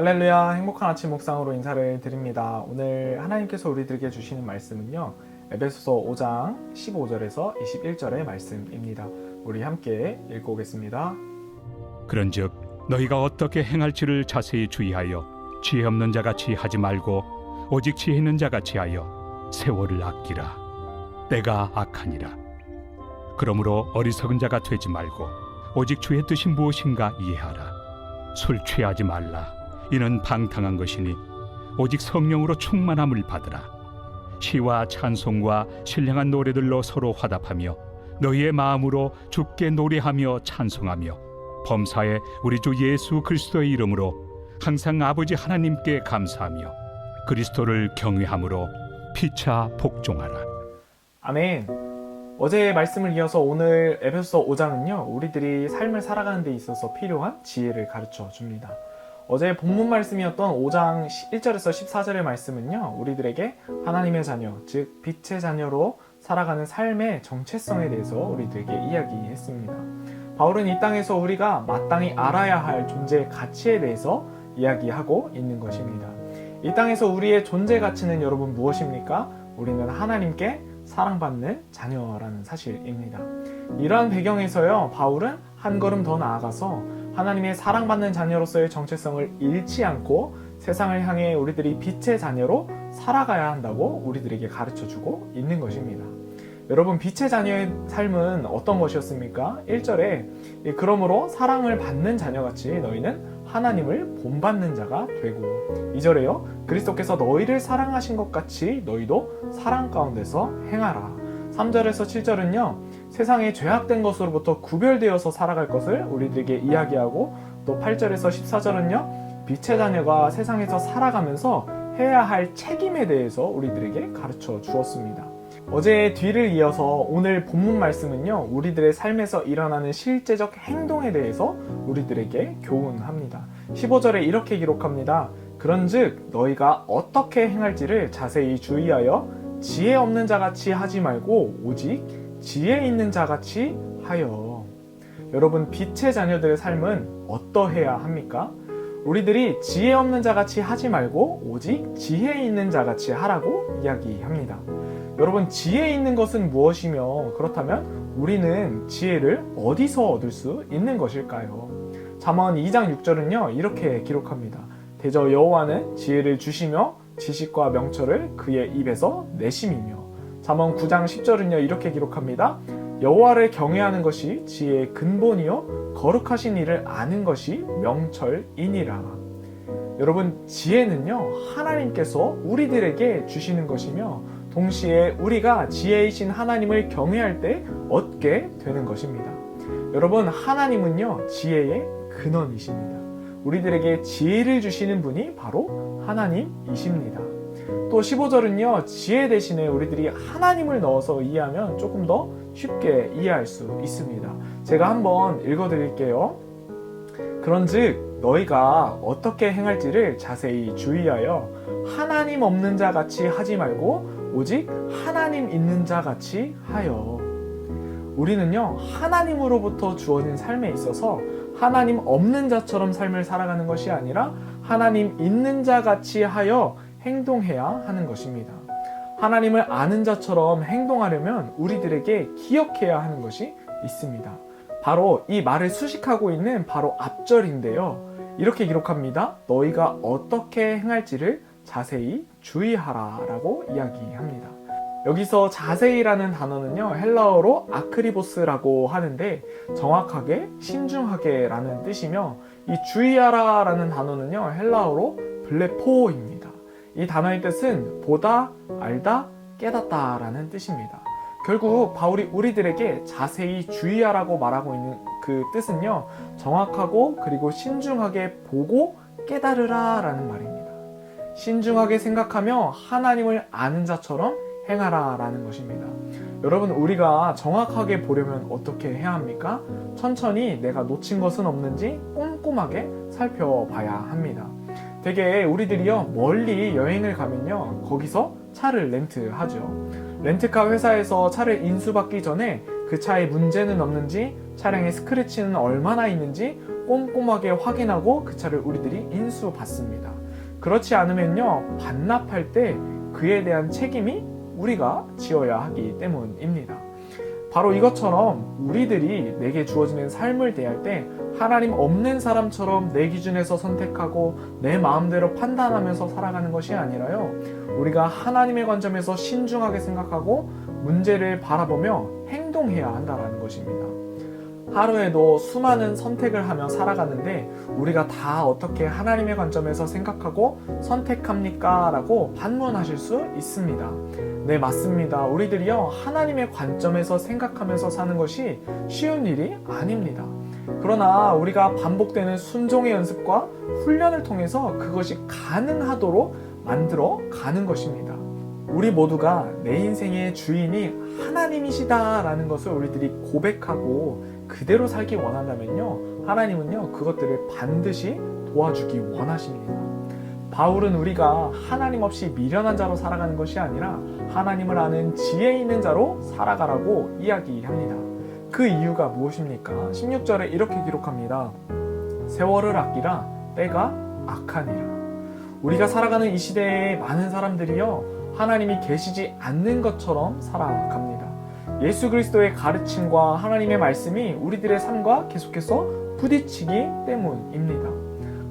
할렐루야, 행복한 아침 묵상으로 인사를 드립니다. 오늘 하나님께서 우리들에게 주시는 말씀은요, 에베소서 5장 15절에서 21절의 말씀입니다. 우리 함께 읽고 오겠습니다. 그런즉 너희가 어떻게 행할지를 자세히 주의하여 지혜 없는 자같이 하지 말고 오직 지혜 있는 자같이 하여 세월을 아끼라. 때가 악하니라. 그러므로 어리석은 자가 되지 말고 오직 주의 뜻이 무엇인가 이해하라. 술 취하지 말라. 이는 방탕한 것이니 오직 성령으로 충만함을 받으라. 시와 찬송과 신령한 노래들로 서로 화답하며 너희의 마음으로 주께 노래하며 찬송하며 범사에 우리 주 예수 그리스도의 이름으로 항상 아버지 하나님께 감사하며 그리스도를 경외함으로 피차 복종하라. 아멘. 어제의 말씀을 이어서 오늘 에베소서 5장은요, 우리들이 삶을 살아가는 데 있어서 필요한 지혜를 가르쳐 줍니다. 어제 본문 말씀이었던 5장 1절에서 14절의 말씀은요, 우리들에게 하나님의 자녀, 즉 빛의 자녀로 살아가는 삶의 정체성에 대해서 우리들에게 이야기했습니다. 바울은 이 땅에서 우리가 마땅히 알아야 할 존재의 가치에 대해서 이야기하고 있는 것입니다. 이 땅에서 우리의 존재 가치는 여러분 무엇입니까? 우리는 하나님께 사랑받는 자녀라는 사실입니다. 이러한 배경에서요, 바울은 한 걸음 더 나아가서 하나님의 사랑받는 자녀로서의 정체성을 잃지 않고 세상을 향해 우리들이 빛의 자녀로 살아가야 한다고 우리들에게 가르쳐주고 있는 것입니다. 여러분, 빛의 자녀의 삶은 어떤 것이었습니까? 1절에 그러므로 사랑을 받는 자녀같이 너희는 하나님을 본받는 자가 되고, 2절에요 그리스도께서 너희를 사랑하신 것 같이 너희도 사랑 가운데서 행하라. 3절에서 7절은요 세상의 죄악된 것으로부터 구별되어서 살아갈 것을 우리들에게 이야기하고, 또 8절에서 14절은요 빛의 자녀가 세상에서 살아가면서 해야 할 책임에 대해서 우리들에게 가르쳐 주었습니다. 어제의 뒤를 이어서 오늘 본문 말씀은요, 우리들의 삶에서 일어나는 실제적 행동에 대해서 우리들에게 교훈합니다. 15절에 이렇게 기록합니다. 그런즉 너희가 어떻게 행할지를 자세히 주의하여 지혜 없는 자같이 하지 말고 오직 지혜 있는 자같이 하여. 여러분, 빛의 자녀들의 삶은 어떠해야 합니까? 우리들이 지혜 없는 자같이 하지 말고 오직 지혜 있는 자같이 하라고 이야기합니다. 여러분, 지혜 있는 것은 무엇이며, 그렇다면 우리는 지혜를 어디서 얻을 수 있는 것일까요? 잠언 2장 6절은요 이렇게 기록합니다. 대저 여호와는 지혜를 주시며 지식과 명철을 그의 입에서 내심이며. 잠언 9장 10절은요 이렇게 기록합니다. 여호와를 경외하는 것이 지혜의 근본이요 거룩하신 일을 아는 것이 명철이니라. 여러분, 지혜는요 하나님께서 우리들에게 주시는 것이며, 동시에 우리가 지혜이신 하나님을 경외할 때 얻게 되는 것입니다. 여러분, 하나님은요 지혜의 근원이십니다. 우리들에게 지혜를 주시는 분이 바로 하나님이십니다. 또 15절은요 지혜 대신에 우리들이 하나님을 넣어서 이해하면 조금 더 쉽게 이해할 수 있습니다. 제가 한번 읽어드릴게요. 그런즉 너희가 어떻게 행할지를 자세히 주의하여 하나님 없는 자 같이 하지 말고 오직 하나님 있는 자 같이 하여. 우리는요 하나님으로부터 주어진 삶에 있어서 하나님 없는 자처럼 삶을 살아가는 것이 아니라 하나님 있는 자 같이 하여 행동해야 하는 것입니다. 하나님을 아는 자처럼 행동하려면 우리들에게 기억해야 하는 것이 있습니다. 바로 이 말을 수식하고 있는 바로 앞절인데요, 이렇게 기록합니다. 너희가 어떻게 행할지를 자세히 주의하라 라고 이야기합니다. 여기서 자세히라는 단어는요 헬라어로 아크리보스라고 하는데, 정확하게 신중하게 라는 뜻이며, 이 주의하라 라는 단어는요 헬라어로 블레포입니다. 이 단어의 뜻은 보다, 알다, 깨닫다 라는 뜻입니다. 결국 바울이 우리들에게 자세히 주의하라고 말하고 있는 그 뜻은요, 정확하고 그리고 신중하게 보고 깨달으라 라는 말입니다. 신중하게 생각하며 하나님을 아는 자처럼 행하라 라는 것입니다. 여러분, 우리가 정확하게 보려면 어떻게 해야 합니까? 천천히 내가 놓친 것은 없는지 꼼꼼하게 살펴봐야 합니다. 되게 우리들이요 멀리 여행을 가면요 거기서 차를 렌트하죠. 렌트카 회사에서 차를 인수받기 전에 그 차에 문제는 없는지, 차량의 스크래치는 얼마나 있는지, 꼼꼼하게 확인하고 그 차를 우리들이 인수받습니다. 그렇지 않으면요, 반납할 때 그에 대한 책임이 우리가 지어야 하기 때문입니다. 바로 이것처럼 우리들이 내게 주어지는 삶을 대할 때 하나님 없는 사람처럼 내 기준에서 선택하고 내 마음대로 판단하면서 살아가는 것이 아니라요, 우리가 하나님의 관점에서 신중하게 생각하고 문제를 바라보며 행동해야 한다는 것입니다. 하루에도 수많은 선택을 하며 살아가는데 우리가 다 어떻게 하나님의 관점에서 생각하고 선택합니까? 라고 반문하실 수 있습니다. 네, 맞습니다. 우리들이요, 하나님의 관점에서 생각하면서 사는 것이 쉬운 일이 아닙니다. 그러나 우리가 반복되는 순종의 연습과 훈련을 통해서 그것이 가능하도록 만들어 가는 것입니다. 우리 모두가 내 인생의 주인이 하나님이시다라는 것을 우리들이 고백하고 그대로 살기 원한다면요, 하나님은요, 그것들을 반드시 도와주기 원하십니다. 바울은 우리가 하나님 없이 미련한 자로 살아가는 것이 아니라 하나님을 아는 지혜 있는 자로 살아가라고 이야기합니다. 그 이유가 무엇입니까? 16절에 이렇게 기록합니다. 세월을 아끼라, 때가 악하니라. 우리가 살아가는 이 시대에 많은 사람들이요, 하나님이 계시지 않는 것처럼 살아갑니다. 예수 그리스도의 가르침과 하나님의 말씀이 우리들의 삶과 계속해서 부딪히기 때문입니다.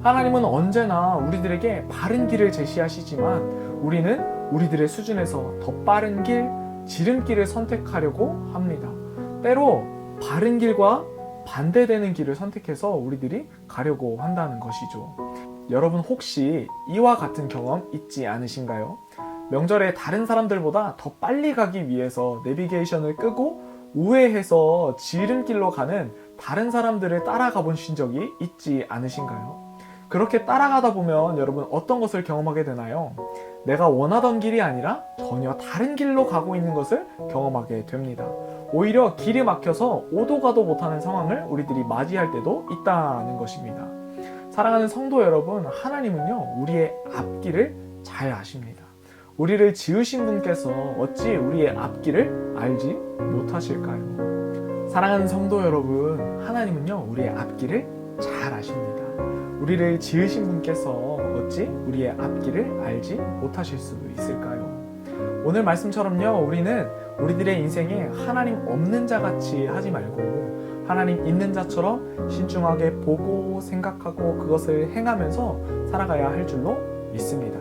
하나님은 언제나 우리들에게 바른 길을 제시하시지만 우리는 우리들의 수준에서 더 빠른 길, 지름길을 선택하려고 합니다. 때로 바른 길과 반대되는 길을 선택해서 우리들이 가려고 한다는 것이죠. 여러분, 혹시 이와 같은 경험 있지 않으신가요? 명절에 다른 사람들보다 더 빨리 가기 위해서 내비게이션을 끄고 우회해서 지름길로 가는 다른 사람들을 따라가 보신 적이 있지 않으신가요? 그렇게 따라가다 보면 여러분 어떤 것을 경험하게 되나요? 내가 원하던 길이 아니라 전혀 다른 길로 가고 있는 것을 경험하게 됩니다. 오히려 길이 막혀서 오도 가도 못하는 상황을 우리들이 맞이할 때도 있다는 것입니다. 사랑하는 성도 여러분, 하나님은요, 우리의 앞길을 잘 아십니다. 우리를 지으신 분께서 어찌 우리의 앞길을 알지 못하실까요? 사랑하는 성도 여러분, 하나님은요, 우리의 앞길을 잘 아십니다. 우리를 지으신 분께서 어찌 우리의 앞길을 알지 못하실 수 있을까요? 오늘 말씀처럼요, 우리는 우리들의 인생에 하나님 없는 자 같이 하지 말고 하나님 있는 자처럼 신중하게 보고 생각하고 그것을 행하면서 살아가야 할 줄로 믿습니다.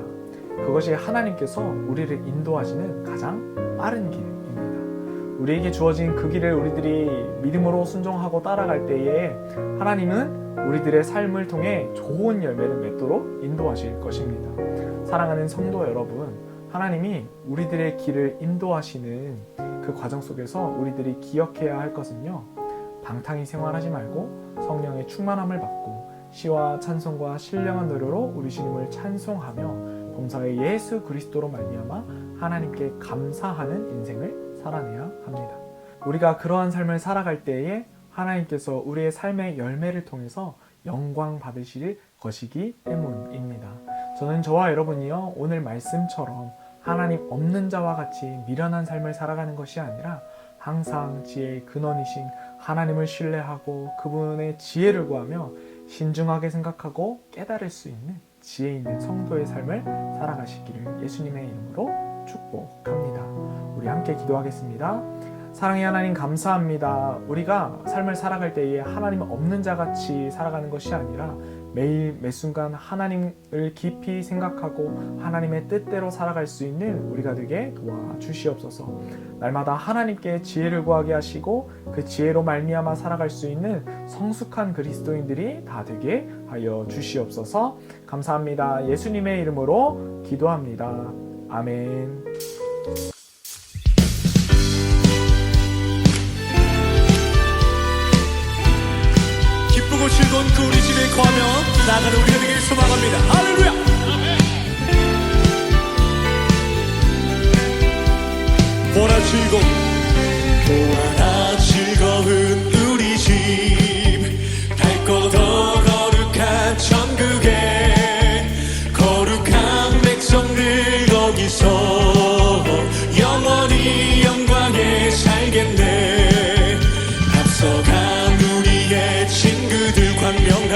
그것이 하나님께서 우리를 인도하시는 가장 빠른 길입니다. 우리에게 주어진 그 길을 우리들이 믿음으로 순종하고 따라갈 때에 하나님은 우리들의 삶을 통해 좋은 열매를 맺도록 인도하실 것입니다. 사랑하는 성도 여러분, 하나님이 우리들의 길을 인도하시는 그 과정 속에서 우리들이 기억해야 할 것은요, 방탕히 생활하지 말고 성령의 충만함을 받고 시와 찬송과 신령한 노래로 우리 주님을 찬송하며 범사의 예수 그리스도로 말미암아 하나님께 감사하는 인생을 살아내야 합니다. 우리가 그러한 삶을 살아갈 때에 하나님께서 우리의 삶의 열매를 통해서 영광 받으실 것이기 때문입니다. 저는 저와 여러분이요, 오늘 말씀처럼 하나님 없는 자와 같이 미련한 삶을 살아가는 것이 아니라 항상 지혜의 근원이신 하나님을 신뢰하고 그분의 지혜를 구하며 신중하게 생각하고 깨달을 수 있는 지혜 있는 성도의 삶을 살아가시기를 예수님의 이름으로 축복합니다. 우리 함께 기도하겠습니다. 사랑의 하나님, 감사합니다. 우리가 삶을 살아갈 때에 하나님 없는 자같이 살아가는 것이 아니라 매일 매순간 하나님을 깊이 생각하고 하나님의 뜻대로 살아갈 수 있는 우리가 되게 도와주시옵소서. 날마다 하나님께 지혜를 구하게 하시고 그 지혜로 말미암아 살아갈 수 있는 성숙한 그리스도인들이 다 되게 하여 주시옵소서. 감사합니다. 예수님의 이름으로 기도합니다. 아멘. 기쁘고 즐거운 그 우리 집에 거하며 나아가는 우리가 되길 소망합니다. 할렐루야. 보라 즐거운 우리 집 밝고도 거룩한 천국에 거룩한 백성들 거기서 영원히 영광에 살겠네. 앞서간 우리의 친구들 광명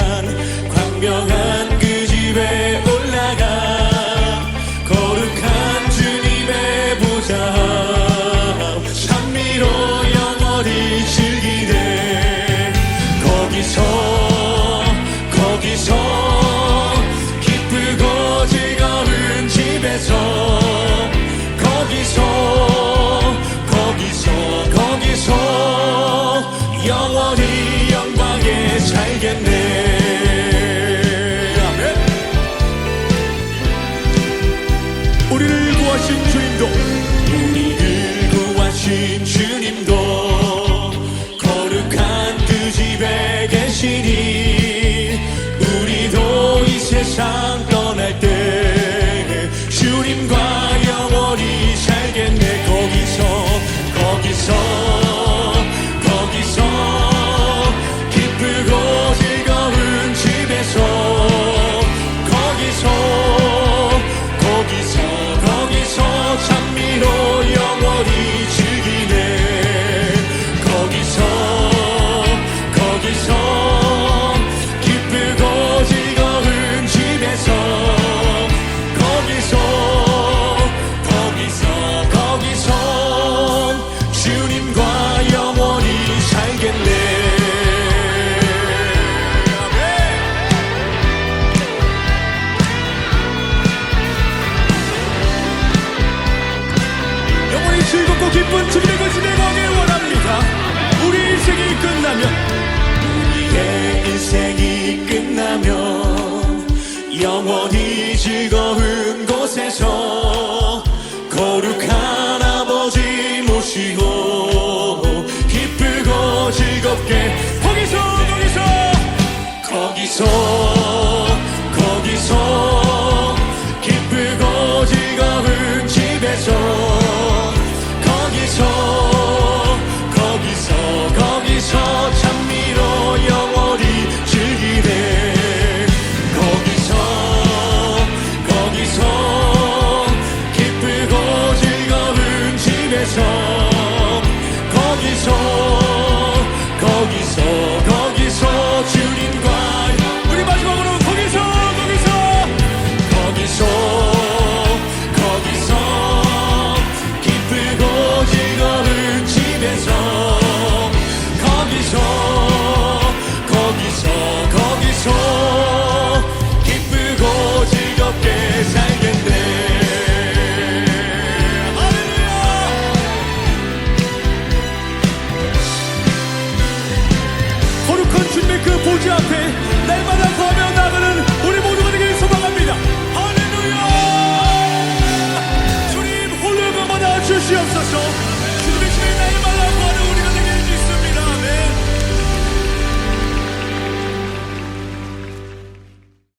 거기서 기쁘고 즐거운 집에서 거기서 찬미로 영원히 즐기네 거기서 기쁘고 즐거운 집에서 거기서 주님과 영원히 살겠네 영원히 즐겁고 기쁜 주님의 그 집에 가길 원합니다. 우리 인생이 끝나면 영원히 즐거운 곳에서 거룩한 아버지 모시고 기쁘고 즐겁게 거기서 기쁘고 즐거운 집에서 거기서 찬미로 영원히 즐기네 거기서 기쁘고 즐거운 집에서 거기서 주님과 우리 마지막으로 거기서 기쁘고 즐거운 집에서 거기서 기쁘고 즐겁게 살겠네 할렐루야 거룩한 주님의 그 보좌 앞에